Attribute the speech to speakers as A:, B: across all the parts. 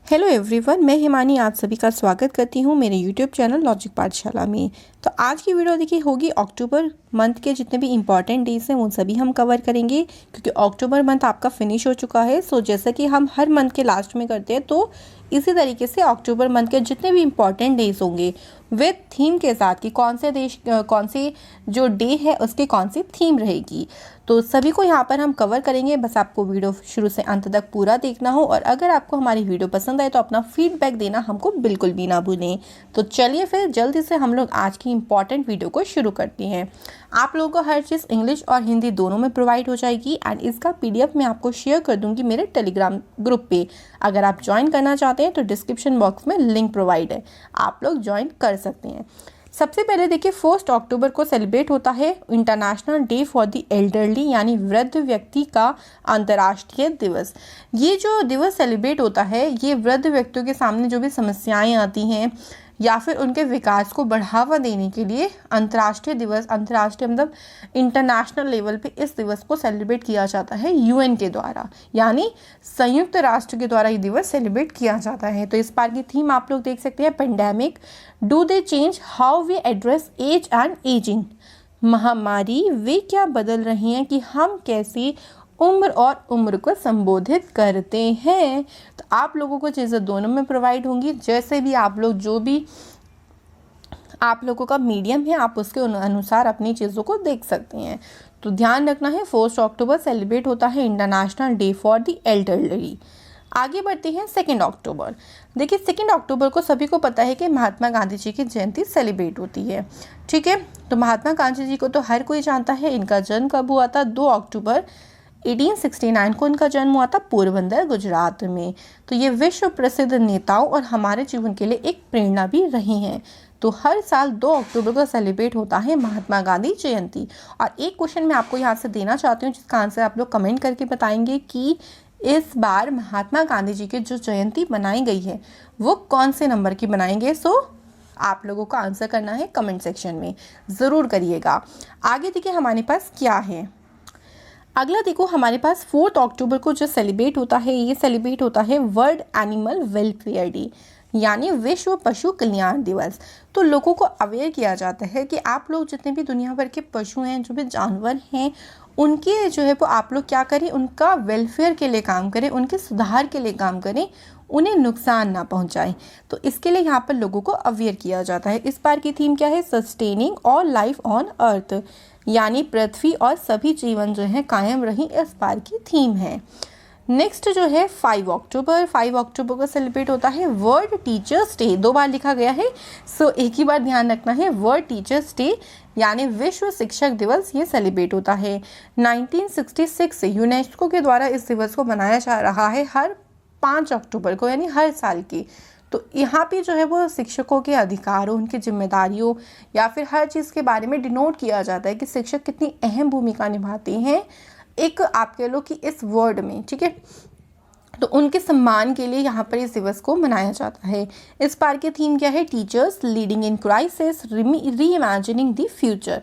A: Hello everyone, मैं हिमानी आप सभी का स्वागत करती हूँ मेरे यूट्यूब चैनल लॉजिक पाठशाला में। तो आज की वीडियो देखिए होगी अक्टूबर मंथ के जितने भी इम्पॉर्टेंट डेज हैं उन सभी हम कवर करेंगे, क्योंकि अक्टूबर मंथ आपका फिनिश हो चुका है। सो जैसा कि हम हर मंथ के लास्ट में करते हैं, तो इसी तरीके से अक्टूबर मंथ के जितने भी इम्पॉर्टेंट डेज होंगे विद थीम के साथ कि कौन से जो डे है उसकी कौन सी थीम रहेगी, तो सभी को यहाँ पर हम कवर करेंगे। बस आपको वीडियो शुरू से अंत तक पूरा देखना हो, और अगर आपको हमारी वीडियो पसंद आए तो अपना फीडबैक देना हमको बिल्कुल भी ना भूलें। तो चलिए फिर जल्दी से हम लोग आज की इम्पॉर्टेंट वीडियो को शुरू करते हैं। आप लोगों को हर चीज़ इंग्लिश और हिंदी दोनों में प्रोवाइड हो जाएगी, एंड इसका PDF मैं आपको शेयर कर दूंगी मेरे टेलीग्राम ग्रुप पे। अगर आप ज्वाइन करना चाहते हैं तो डिस्क्रिप्शन बॉक्स में लिंक प्रोवाइड है, आप लोग ज्वाइन कर सकते हैं। सबसे पहले देखिए 1 अक्टूबर को सेलिब्रेट होता है international day for the elderly, यानी वृद्ध व्यक्ति का अंतर्राष्ट्रीय दिवस। ये जो दिवस सेलिब्रेट होता है ये वृद्ध व्यक्तियों के सामने जो भी समस्याएं आती हैं या फिर उनके विकास को बढ़ावा देने के लिए अंतर्राष्ट्रीय मतलब इंटरनेशनल लेवल पे इस दिवस को सेलिब्रेट किया जाता है UN के द्वारा, यानी संयुक्त राष्ट्र के द्वारा ये दिवस सेलिब्रेट किया जाता है। तो इस बार की थीम आप लोग देख सकते हैं, pandemic do they change how we address age and ageing. महामारी वे क्या बदल रही हैं कि हम कैसी उम्र को संबोधित करते हैं। तो आप लोगों को चीज़ें दोनों में प्रोवाइड होंगी, जैसे भी आप लोग जो भी आप लोगों का मीडियम है आप उसके अनुसार अपनी चीज़ों को देख सकते हैं। तो ध्यान रखना है 1 अक्टूबर सेलिब्रेट होता है international day for the elderly. आगे बढ़ते हैं 2 अक्टूबर। देखिए 2 अक्टूबर को सभी को पता है कि महात्मा गांधी जी की जयंती सेलिब्रेट होती है, ठीक है। तो महात्मा गांधी जी को तो हर कोई जानता है। इनका जन्म कब हुआ था? 2 अक्टूबर 1869 को इनका जन्म हुआ था पोरबंदर, गुजरात में। तो ये विश्व प्रसिद्ध नेताओं और हमारे जीवन के लिए एक प्रेरणा भी रही हैं। तो हर साल 2 अक्टूबर को सेलिब्रेट होता है महात्मा गांधी जयंती। और एक क्वेश्चन मैं आपको यहाँ से देना चाहती हूँ, जिसका आंसर आप लोग कमेंट करके बताएंगे कि इस बार महात्मा गांधी जी की जो जयंती बनाई गई है वो कौन से नंबर की बनाएंगे। सो आप लोगों को आंसर करना है कमेंट सेक्शन में, ज़रूर करिएगा। आगे देखिए हमारे पास क्या है। अगला देखो हमारे पास 4 अक्टूबर को जो सेलिब्रेट होता है ये सेलिब्रेट होता है वर्ल्ड एनिमल वेलफेयर डे, यानी विश्व पशु कल्याण दिवस। तो लोगों को अवेयर किया जाता है कि आप लोग जितने भी दुनिया भर के पशु हैं, जो भी जानवर हैं, उनके जो है वो आप लोग क्या करें, उनका वेलफेयर के लिए काम करें, उनके सुधार के लिए काम करें, उन्हें नुकसान ना पहुंचाएं। तो इसके लिए यहाँ पर लोगों को अवेयर किया जाता है। इस बार की थीम क्या है? Sustaining all life on earth, यानी पृथ्वी और सभी जीवन जो है कायम रही, इस बार की थीम है। नेक्स्ट जो है 5 अक्टूबर को सेलिब्रेट होता है वर्ल्ड टीचर्स डे। 2 बार लिखा गया है, सो एक ही बार ध्यान रखना है। वर्ल्ड टीचर्स डे यानी विश्व शिक्षक दिवस ये सेलिब्रेट होता है 1966 से। यूनेस्को के द्वारा इस दिवस को मनाया जा रहा है हर 5 अक्टूबर को, यानी हर साल की। तो यहाँ पे जो है वो शिक्षकों के अधिकारों, उनकी जिम्मेदारियों या फिर हर चीज़ के बारे में डिनोट किया जाता है कि शिक्षक कितनी अहम भूमिका निभाते हैं एक आप कह लो कि इस वर्ल्ड में, ठीक है। तो उनके सम्मान के लिए यहाँ पर इस दिवस को मनाया जाता है। इस बार की थीम क्या है? टीचर्स लीडिंग इन क्राइसिस री इमेजिनिंग द फ्यूचर।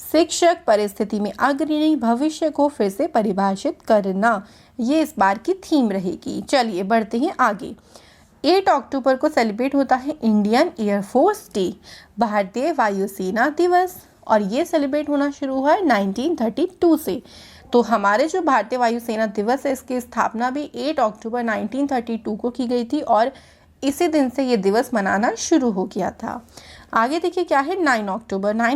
A: शिक्षक परिस्थिति में अग्रणी, भविष्य को फिर से परिभाषित करना, ये इस बार की थीम रहेगी। चलिए बढ़ते हैं आगे। 8 अक्टूबर को सेलिब्रेट होता है इंडियन एयरफोर्स डे, भारतीय वायुसेना दिवस, और ये सेलिब्रेट होना शुरू हुआ है 1932 से। तो हमारे जो भारतीय वायुसेना दिवस है इसकी स्थापना भी 8 अक्टूबर 1932 को की गई थी, और इसी दिन से ये दिवस मनाना शुरू हो गया था। आगे देखिए क्या है 9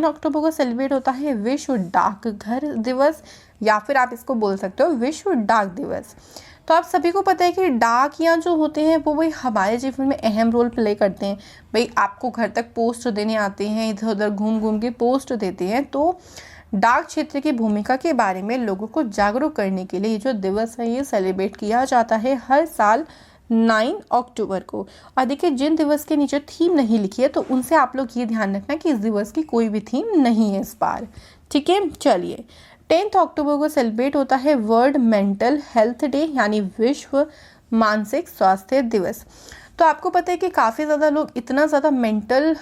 A: अक्टूबर को सेलिब्रेट होता है विश्व डाकघर दिवस, या फिर आप इसको बोल सकते हो विश्व डाक दिवस। तो आप सभी को पता है कि डाकिया जो होते हैं वो भाई हमारे जीवन में अहम रोल प्ले करते हैं। भाई आपको घर तक पोस्ट देने आते हैं, इधर उधर घूम घूम के पोस्ट देते हैं। तो डाक क्षेत्र की भूमिका के बारे में लोगों को जागरूक करने के लिए ये जो दिवस है ये सेलिब्रेट किया जाता है हर साल 9 अक्टूबर को। और देखिए जिन दिवस के नीचे थीम नहीं लिखी है तो उनसे आप लोग ये ध्यान रखना कि इस दिवस की कोई भी थीम नहीं है इस बार, ठीक है। चलिए 10 अक्टूबर को सेलिब्रेट होता है वर्ल्ड मेंटल हेल्थ डे, यानी विश्व मानसिक स्वास्थ्य दिवस। तो आपको पता है कि काफ़ी ज़्यादा लोग इतना ज़्यादा मेंटल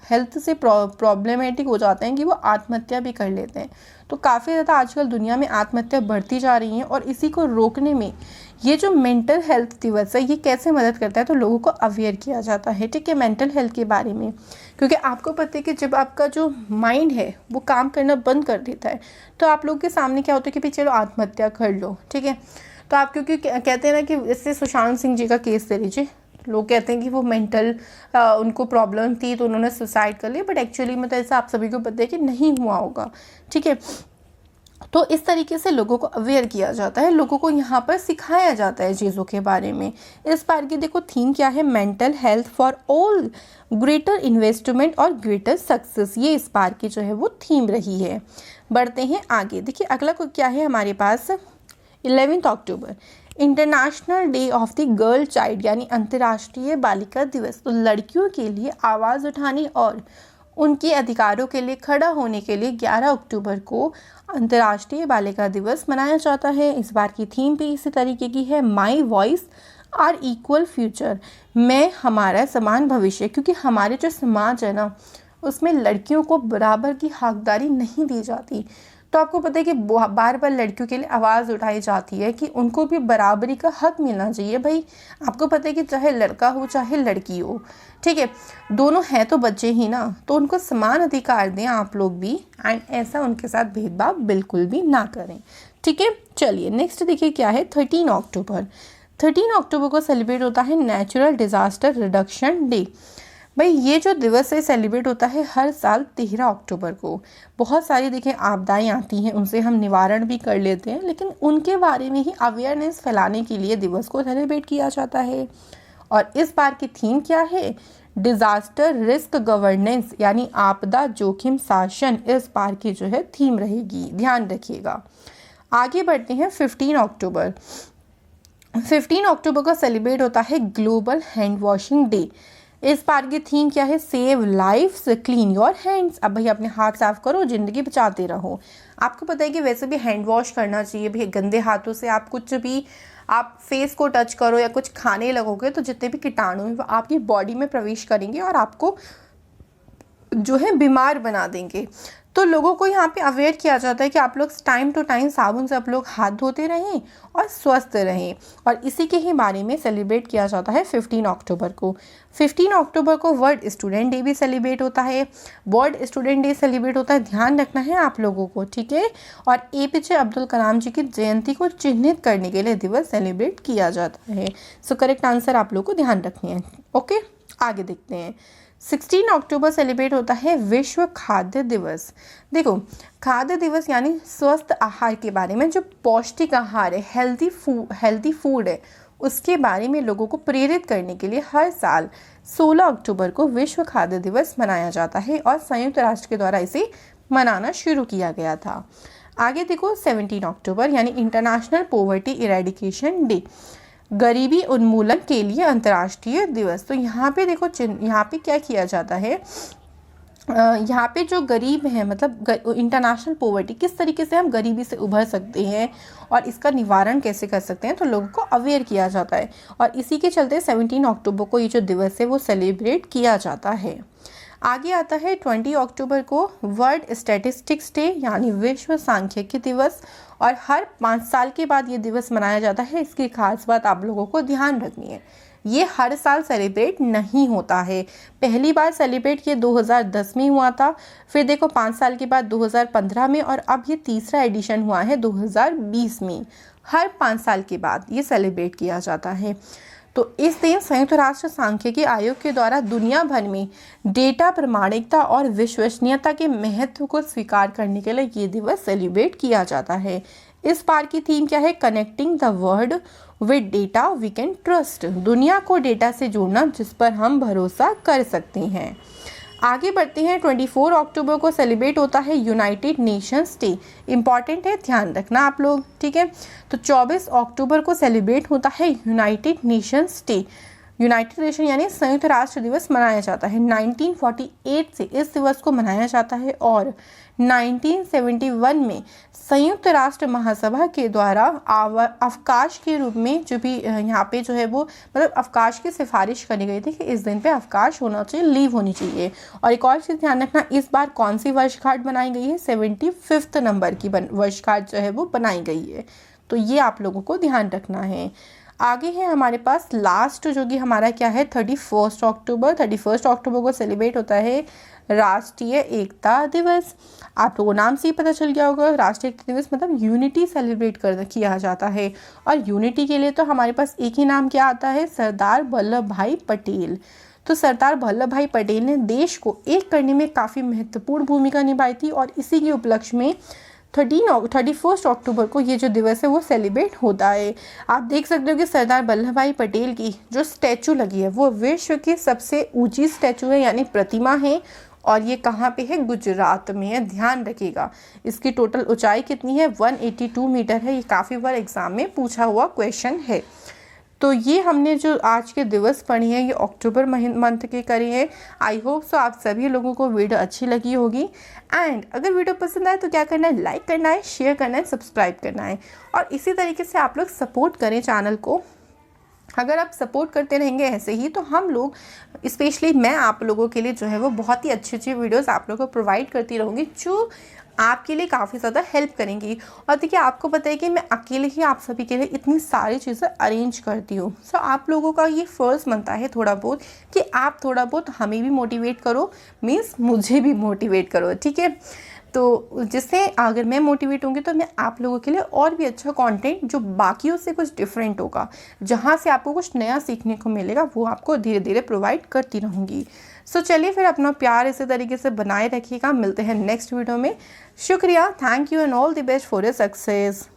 A: हेल्थ से प्रॉब्लमेटिक हो जाते हैं कि वो आत्महत्या भी कर लेते हैं। तो काफ़ी ज़्यादा आजकल दुनिया में आत्महत्या बढ़ती जा रही हैं, और इसी को रोकने में ये जो मेंटल हेल्थ दिवस है ये कैसे मदद करता है, तो लोगों को अवेयर किया जाता है, ठीक है, मेंटल हेल्थ के बारे में। क्योंकि आपको पता है कि जब आपका जो माइंड है वो काम करना बंद कर देता है तो आप लोग के सामने क्या होता है कि भाई चलो आत्महत्या कर लो, ठीक है। तो आप क्योंकि कहते हैं ना कि इससे सुशांत सिंह जी का केस ले लीजिए, लोग कहते हैं कि वो मेंटल उनको प्रॉब्लम थी तो उन्होंने सुसाइड कर लिया, बट एक्चुअली में तो ऐसा आप सभी को पता है कि नहीं हुआ होगा, ठीक है। तो इस तरीके से लोगों को अवेयर किया जाता है, लोगों को यहाँ पर सिखाया जाता है चीज़ों के बारे में। इस बार की देखो थीम क्या है, mental health for all, greater investment और ग्रेटर सक्सेस, ये इस बार की जो है वो थीम रही है। बढ़ते हैं आगे, देखिए अगला को क्या है हमारे पास, 11 October, international day of the girl child, यानी अंतर्राष्ट्रीय बालिका दिवस। तो लड़कियों के लिए आवाज़ उठाने और उनके अधिकारों के लिए खड़ा होने के लिए 11 अक्टूबर को अंतर्राष्ट्रीय बालिका दिवस मनाया जाता है। इस बार की थीम भी इसी तरीके की है, my voice our equal future, मैं हमारा समान भविष्य, क्योंकि हमारे जो समाज है ना उसमें लड़कियों को बराबर की हकदारी नहीं दी जाती। तो आपको पता है कि बार बार लड़कियों के लिए आवाज़ उठाई जाती है कि उनको भी बराबरी का हक मिलना चाहिए। भाई आपको पता है कि चाहे लड़का हो चाहे लड़की हो, ठीक है, दोनों हैं तो बच्चे ही ना, तो उनको समान अधिकार दें आप लोग भी, एंड ऐसा उनके साथ भेदभाव बिल्कुल भी ना करें, ठीक है। चलिए नेक्स्ट देखिए क्या है, 13 अक्टूबर। 13 अक्टूबर को सेलिब्रेट होता है नेचुरल डिज़ास्टर रिडक्शन डे। भाई ये जो दिवस है सेलिब्रेट होता है हर साल 13 अक्टूबर को। बहुत सारी देखिए आपदाएं आती हैं, उनसे हम निवारण भी कर लेते हैं, लेकिन उनके बारे में ही अवेयरनेस फैलाने के लिए दिवस को सेलिब्रेट किया जाता है। और इस बार की थीम क्या है, डिज़ास्टर रिस्क गवर्नेंस, यानी आपदा जोखिम शासन, इस बार की जो है थीम रहेगी, ध्यान रखिएगा। आगे बढ़ते हैं 15 अक्टूबर। 15 अक्टूबर को सेलिब्रेट होता है ग्लोबल हैंड वॉशिंग डे। इस बार की थीम क्या है, save lives clean your hands. अब भाई अपने हाथ साफ करो, ज़िंदगी बचाते रहो। आपको पता है कि वैसे भी हैंड वॉश करना चाहिए भाई, गंदे हाथों से आप कुछ भी आप फेस को टच करो या कुछ खाने लगोगे तो जितने भी कीटाणु हैं वो आपकी बॉडी में प्रवेश करेंगे और आपको जो है बीमार बना देंगे। तो लोगों को यहाँ पे अवेयर किया जाता है कि आप लोग टाइम टू टाइम साबुन से आप लोग हाथ धोते रहें और स्वस्थ रहें, और इसी के ही बारे में सेलिब्रेट किया जाता है 15 अक्टूबर को। 15 अक्टूबर को वर्ल्ड स्टूडेंट डे भी सेलिब्रेट होता है, वर्ल्ड स्टूडेंट डे सेलिब्रेट होता है, ध्यान रखना है आप लोगों को, ठीक है। और APJ अब्दुल कलाम जी की जयंती को चिन्हित करने के लिए दिवस सेलिब्रेट किया जाता है। सो करेक्ट आंसर आप लोग को ध्यान रखनी है, ओके। आगे देखते हैं, 16 अक्टूबर सेलिब्रेट होता है विश्व खाद्य दिवस। देखो खाद्य दिवस यानी स्वस्थ आहार के बारे में, जो पौष्टिक आहार है, हेल्दी फूड है, उसके बारे में लोगों को प्रेरित करने के लिए हर साल 16 अक्टूबर को विश्व खाद्य दिवस मनाया जाता है और संयुक्त राष्ट्र के द्वारा इसे मनाना शुरू किया गया था। आगे देखो 17 अक्टूबर यानी इंटरनेशनल पॉवर्टी इरेडिकेशन डे, गरीबी उन्मूलन के लिए अंतर्राष्ट्रीय दिवस। तो यहाँ पे देखो यहाँ पे क्या किया जाता है, यहाँ पे जो गरीब हैं, मतलब इंटरनेशनल पॉवर्टी, किस तरीके से हम गरीबी से उभर सकते हैं और इसका निवारण कैसे कर सकते हैं, तो लोगों को अवेयर किया जाता है। और इसी के चलते 17 अक्टूबर को ये जो दिवस है वो सेलिब्रेट किया जाता है। आगे आता है 20 अक्टूबर को वर्ल्ड स्टैटिस्टिक्स डे यानी विश्व सांख्यिकी दिवस, और हर 5 साल के बाद ये दिवस मनाया जाता है। इसकी खास बात आप लोगों को ध्यान रखनी है, ये हर साल सेलिब्रेट नहीं होता है। पहली बार सेलिब्रेट ये 2010 में हुआ था, फिर देखो 5 साल के बाद 2015 में, और अब ये तीसरा एडिशन हुआ है 2020 में। हर 5 साल के बाद ये सेलिब्रेट किया जाता है। तो इस दिन संयुक्त राष्ट्र सांख्यिकी आयोग के द्वारा दुनिया भर में डेटा प्रामाणिकता और विश्वसनीयता के महत्व को स्वीकार करने के लिए ये दिवस सेलिब्रेट किया जाता है। इस बार की थीम क्या है, connecting the world with data we can trust, दुनिया को डेटा से जोड़ना जिस पर हम भरोसा कर सकते हैं। आगे बढ़ते हैं, 24 अक्टूबर को सेलिब्रेट होता है यूनाइटेड नेशंस डे। इम्पॉर्टेंट है, ध्यान रखना आप लोग, ठीक है। तो 24 अक्टूबर को सेलिब्रेट होता है United Nations day. United nation यानी संयुक्त राष्ट्र दिवस मनाया जाता है। 1948 से इस दिवस को मनाया जाता है और 1971 में संयुक्त राष्ट्र महासभा के द्वारा अवकाश के रूप में जो भी यहाँ पे जो है वो मतलब अवकाश की सिफारिश करी गई थी कि इस दिन पे अवकाश होना चाहिए, लीव होनी चाहिए। और एक और चीज़ ध्यान रखना, इस बार कौन सी वर्षगांठ बनाई गई है, 75वें नंबर की वर्षगांठ जो है वो बनाई गई है। तो ये आप लोगों को ध्यान रखना है। आगे है हमारे पास लास्ट जो कि हमारा क्या है 31 अक्टूबर। 31 अक्टूबर को सेलिब्रेट होता है राष्ट्रीय एकता दिवस। आप लोगों को नाम से ही पता चल गया होगा, राष्ट्रीय एकता दिवस मतलब यूनिटी सेलिब्रेट किया जाता है। और यूनिटी के लिए तो हमारे पास एक ही नाम क्या आता है, सरदार वल्लभ भाई पटेल। तो सरदार वल्लभ भाई पटेल ने देश को एक करने में काफ़ी महत्वपूर्ण भूमिका निभाई थी और इसी के उपलक्ष्य में 31 अक्टूबर को ये जो दिवस है वो सेलिब्रेट होता है। आप देख सकते हो कि सरदार वल्लभ भाई पटेल की जो स्टैचू लगी है वो विश्व की सबसे ऊंची स्टैचू है, यानी प्रतिमा है। और ये कहाँ पे है, गुजरात में है, ध्यान रखिएगा। इसकी टोटल ऊंचाई कितनी है, 182 मीटर है। ये काफ़ी बार एग्जाम में पूछा हुआ क्वेश्चन है। तो ये हमने जो आज के दिवस पढ़ी है ये अक्टूबर मंथ के करे हैं। आई होप सो आप सभी लोगों को वीडियो अच्छी लगी होगी। एंड अगर वीडियो पसंद आए तो क्या करना है, लाइक करना है, शेयर करना है, सब्सक्राइब करना है। और इसी तरीके से आप लोग सपोर्ट करें चैनल को। अगर आप सपोर्ट करते रहेंगे ऐसे ही तो हम लोग, स्पेशली मैं आप लोगों के लिए जो है वो बहुत ही अच्छी अच्छी वीडियोस आप लोगों को प्रोवाइड करती रहूँगी जो आपके लिए काफ़ी ज़्यादा हेल्प करेंगी। और देखिए आपको पता है कि मैं अकेले ही आप सभी के लिए इतनी सारी चीज़ें अरेंज करती हूँ। सो आप लोगों का ये फ़र्ज़ बनता है थोड़ा बहुत कि आप थोड़ा बहुत हमें भी मोटिवेट करो, मीन्स मुझे भी मोटिवेट करो, ठीक है। तो जिससे अगर मैं मोटिवेट होंगी तो मैं आप लोगों के लिए और भी अच्छा कंटेंट जो बाकियों से कुछ डिफरेंट होगा, जहाँ से आपको कुछ नया सीखने को मिलेगा, वो आपको धीरे धीरे प्रोवाइड करती रहूँगी। सो चलिए फिर अपना प्यार इसी तरीके से बनाए रखिएगा। मिलते हैं नेक्स्ट वीडियो में। शुक्रिया, thank you and all the best for your success.